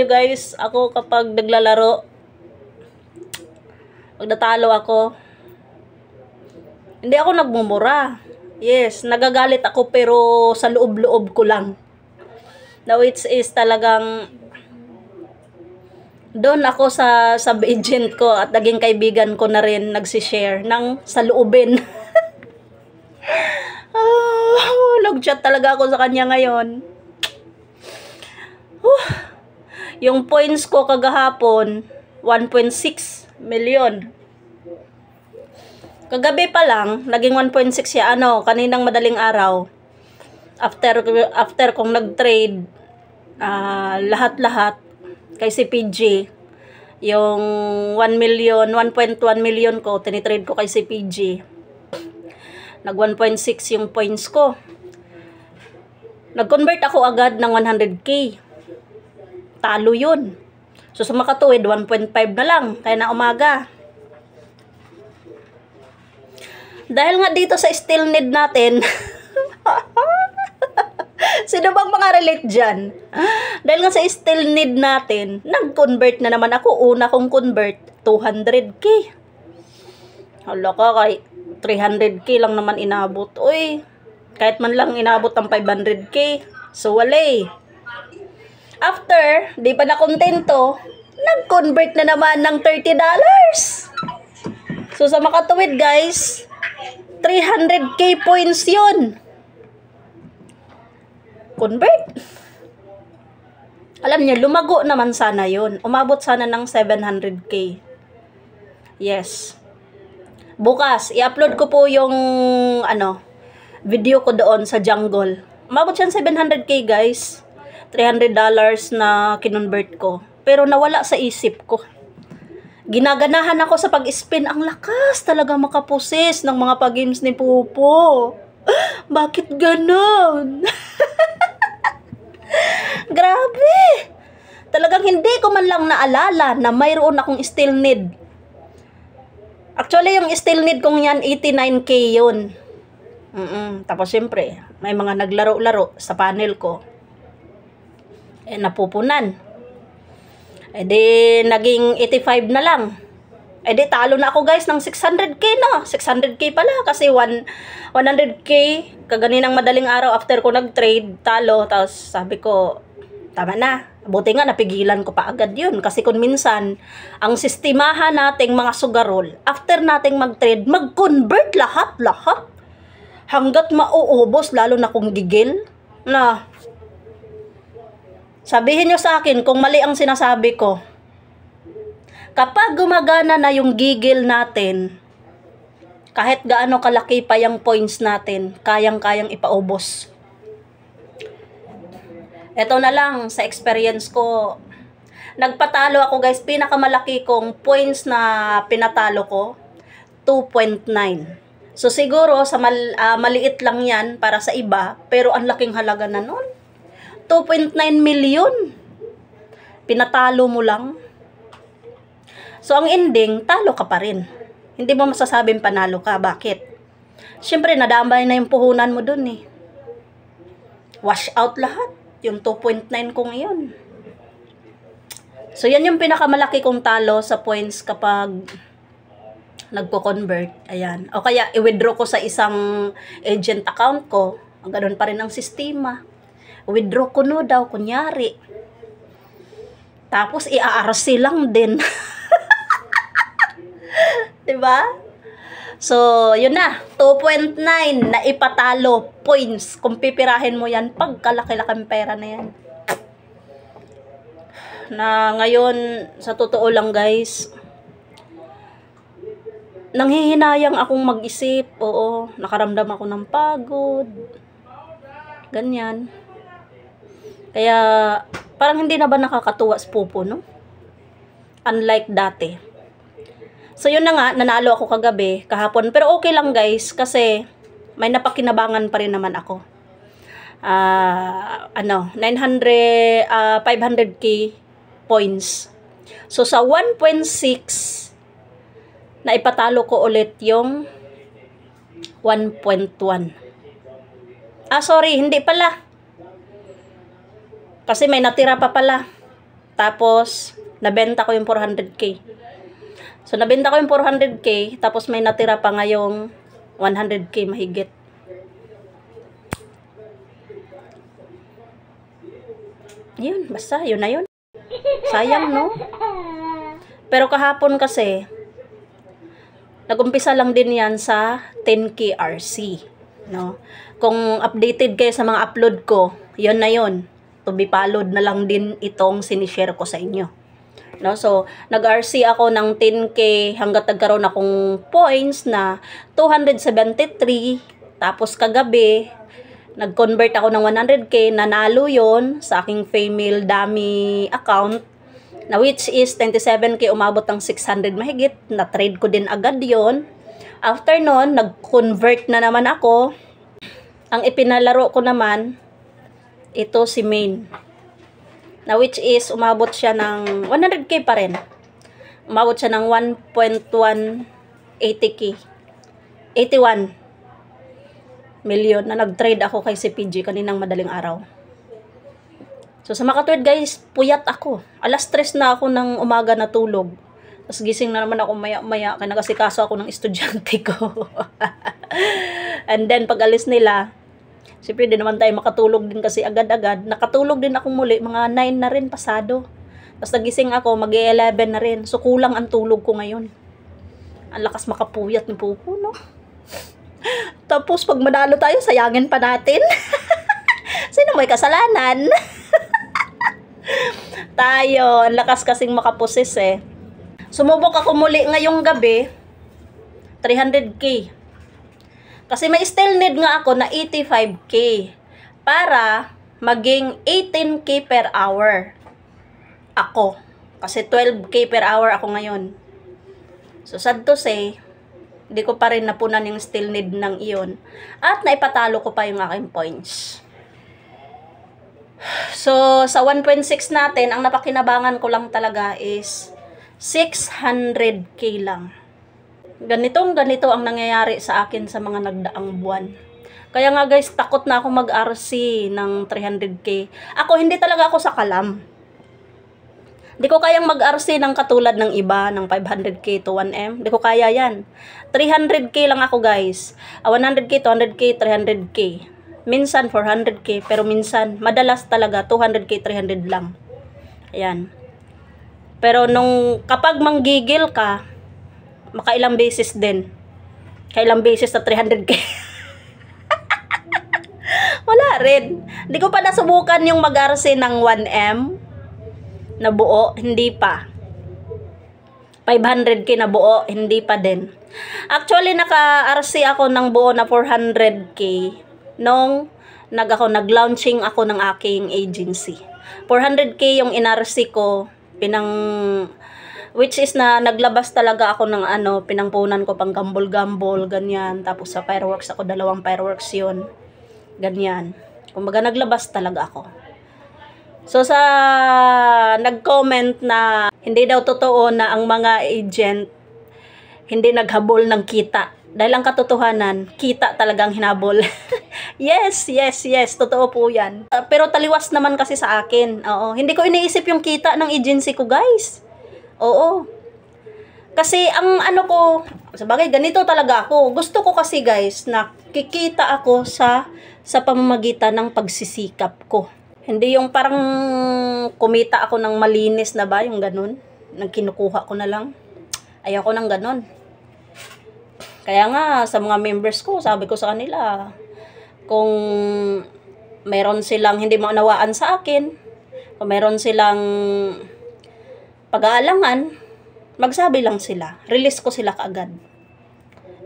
nyo guys, ako kapag naglalaro, pag natalo ako, hindi ako nagmumura. Yes, nagagalit ako pero sa loob-loob ko lang. Now which is talagang doon ako sa sub-agent ko at naging kaibigan ko na rin nagsishare ng saloobin. Nag-chat talaga ako sa kanya ngayon. Yung points ko kagahapon, 1.6 million. Kagabi pa lang, naging 1.6 siya. Kaninang madaling araw, after kong nag-trade, lahat-lahat, kay si PG, yung 1 million, 1.1 million ko, tinitrade ko kay si PG. Nag 1.6 yung points ko. Nag-convert ako agad ng 100k. Talo yun. So, sa makatuwid, 1.5 na lang. Kaya na umaga. Dahil nga dito sa still need natin, sino bang mga relate dyan? Dahil nga sa still need natin, nag-convert na naman ako. Una kong convert, 200k. Hala ka, kay 300k lang naman inabot. Uy, kahit man lang inabot ng 500k. So, wala. After, di pa na kontento, nag-convert na naman ng $30. So, sa makatuwid, guys, 300k points yun. Convert. Alam niyo, lumago naman sana yun. Umabot sana ng 700k. Yes. Bukas, i-upload ko po yung video ko doon sa jungle. Umabot siya 700k, guys. $300 na kinonvert ko. Pero nawala sa isip ko. Ginaganahan ako sa pag-spin. Ang lakas talaga makapusis ng mga pag-games ni Pupo. Bakit ganon? Grabe. Talagang hindi ko man lang naalala na mayroon akong still need. Actually, yung still need kong yan, 89k yun. Tapos, syempre, may mga naglaro-laro sa panel ko. Napupunan. Di, naging 85 na lang. Di, talo na ako guys ng 600k no. 600k pala kasi 100k kaganinang madaling araw after ko nag-trade, talo. Tapos sabi ko, tama na. Buti nga napigilan ko pa agad yun. Kasi kung minsan, ang sistemahan nating mga sugarol, after nating mag-trade, mag-convert lahat-lahat. Hanggat mauubos, lalo na kung gigil, na sabihin nyo sa akin kung mali ang sinasabi ko. Kapag gumagana na yung gigil natin, kahit gaano kalaki pa yung points natin, kayang-kayang ipaubos. Ito na lang, sa experience ko, nagpatalo ako guys, pinakamalaki kong points na pinatalo ko, 2.9. So siguro, sa maliit lang yan para sa iba, pero ang laking halaga na nun. 2.9 million. Pinatalo mo lang. So, ang ending, talo ka pa rin. Hindi mo masasabing panalo ka. Bakit? Siyempre, nadamay na yung puhunan mo dun eh. Wash out lahat. Yung 2.9 kong iyon. So, yan yung pinakamalaki kong talo sa points kapag nagko-convert. Ayan. O kaya, i-withdraw ko sa isang agent account ko. Ang ganun pa rin ang sistema. Withdraw ko no daw, kunyari. Tapos, i-RC lang din. Diba? So, yun na. 2.9 na ipatalo points. Kung pipirahin mo yan, pagkalaki-lakang pera na yan. Na ngayon, sa totoo lang guys, nanghihinayang akong mag-isip. Oo, nakaramdam ako ng pagod. Ganyan. Kaya, parang hindi na ba nakakatuwa sa Pupo, no? Unlike dati. So, yun na nga, nanalo ako kagabi, kahapon. Pero okay lang, guys, kasi may napakinabangan pa rin naman ako. 500k points. So, sa 1.6, na ipatalo ko ulit yung 1.1. Sorry, hindi pala. Kasi may natira pa pala. Tapos, nabenta ko yung 400k. So, nabenta ko yung 400k, tapos may natira pa ngayong 100k mahigit. Yun, basta, yun na yun. Sayang, no? Pero kahapon kasi, nag-umpisa lang din yan sa 10k RC, no? Kung updated kayo sa mga upload ko, yun na yun. To be followed na lang din itong sinishare ko sa inyo. No? So, nag-RC ako ng 10k hanggat nagkaroon akong points na 273. Tapos kagabi, nag-convert ako ng 100k, nanalo yon sa aking Female Dummy account, na which is 27k, umabot ng 600 mahigit. Na-trade ko din agad yon. After nun, nag-convert na naman ako. Ang ipinalaro ko naman, ito si Main. Na which is, umabot siya ng 100k pa rin. Umabot siya ng 1.180k. 81 million na nag-trade ako kay CPG kaninang madaling araw. So sa makatwid guys, puyat ako. Alas 3 na ako ng umaga natulog. Tapos gising na naman ako maya-maya kaya nagasikaso ako ng estudyante ko. And then pag alis nila, siyempre din naman tayo makatulog din kasi agad-agad. Nakatulog din ako muli, mga 9 na rin pasado. Tapos nagising ako, mag-11 na rin. So kulang ang tulog ko ngayon. Ang lakas makapuyat ng pupo, no? Tapos pag manalo tayo, sayangin pa natin. Sino may kasalanan? Tayo, ang lakas kasing makaposes eh. Sumubok ako muli ngayong gabi, 300k. Kasi may still need nga ako na 85k para maging 18k per hour ako. Kasi 12k per hour ako ngayon. So sad to say, hindi ko pa rin napunan yung still need ng iyon. At naipatalo ko pa yung aking points. So, sa 1.6 natin, ang napakinabangan ko lang talaga is 600k lang. Ganito ang nangyayari sa akin sa mga nagdaang buwan. Kaya nga guys, takot na ako mag-RC ng 300k. Ako, hindi talaga ako sa kalam. Di ko kayang mag-RC ng katulad ng iba, ng 500k to 1M. Di ko kaya yan. 300k lang ako guys. 100k, 200k, 300k. Minsan 400k, pero minsan, madalas talaga 200k, 300 lang. Ayan. Pero kapag manggigil ka, makailang beses din. Kailang beses na 300k. Wala rin. Di ko pa nasubukan yung mag-RC ng 1M. Na buo, hindi pa. 500k na buo, hindi pa din. Actually, naka-RC ako ng buo na 400k nung nag-launching ako ng aking agency. 400k yung in-RC ko, which is na naglabas talaga ako ng pinangpunan ko pang gambol-gambol, ganyan. Tapos sa fireworks ako, 2 fireworks yun. Ganyan. Kumbaga, naglabas talaga ako. So sa nag-comment na hindi daw totoo na ang mga agent hindi naghabol ng kita. Dahil ang katotohanan, kita talagang hinabol. Yes, totoo po yan. Pero taliwas naman kasi sa akin. Oo, hindi ko iniisip yung kita ng agency ko, guys. Oo. Kasi ang sabagay ganito talaga ako. Gusto ko kasi guys na kikita ako sa pamamagitan ng pagsisikap ko. Hindi yung parang kumita ako ng malinis na ba, yung ganun. Nang kinukuha ko na lang. Ayoko ng ganun. Kaya nga, sa mga members ko, sabi ko sa kanila, kung meron silang hindi maunawaan sa akin, kung meron silang pag-aalangan, magsabi lang sila. Release ko sila kaagad.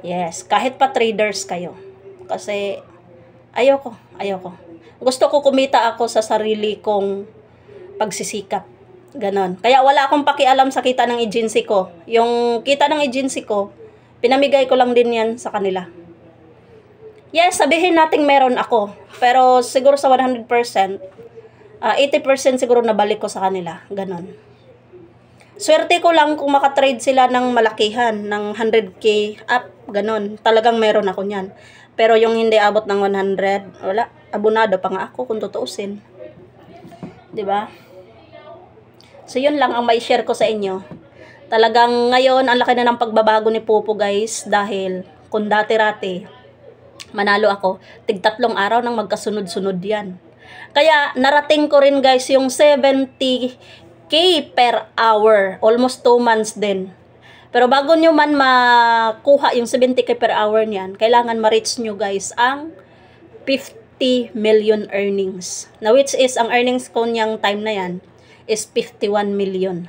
Yes, kahit pa traders kayo. Kasi, ayoko. Gusto ko kumita ako sa sarili kong pagsisikap. Ganon. Kaya wala akong pakialam sa kita ng agency ko. Yung kita ng agency ko, pinamigay ko lang din yan sa kanila. Yes, sabihin natin meron ako. Pero siguro sa 100%, 80% siguro nabalik ko sa kanila. Ganon. Swerte ko lang kung makatrade sila ng malakihan, ng 100k up. Ganon. Talagang meron ako niyan. Pero yung hindi abot ng 100, wala. Abonado pa nga ako kung tutuusin. 'Di ba? So yun lang ang may share ko sa inyo. Talagang ngayon ang laki na ng pagbabago ni Popo guys, dahil kung dati-rati manalo ako, tig-3 araw nang magkasunod-sunod yan. Kaya narating ko rin guys yung 70k per hour, almost 2 months din. Pero bago nyo man makuha yung 70k per hour niyan, kailangan ma-reach nyo guys ang 50 million earnings. Na which is, ang earnings ko niyang time na yan is 51 million.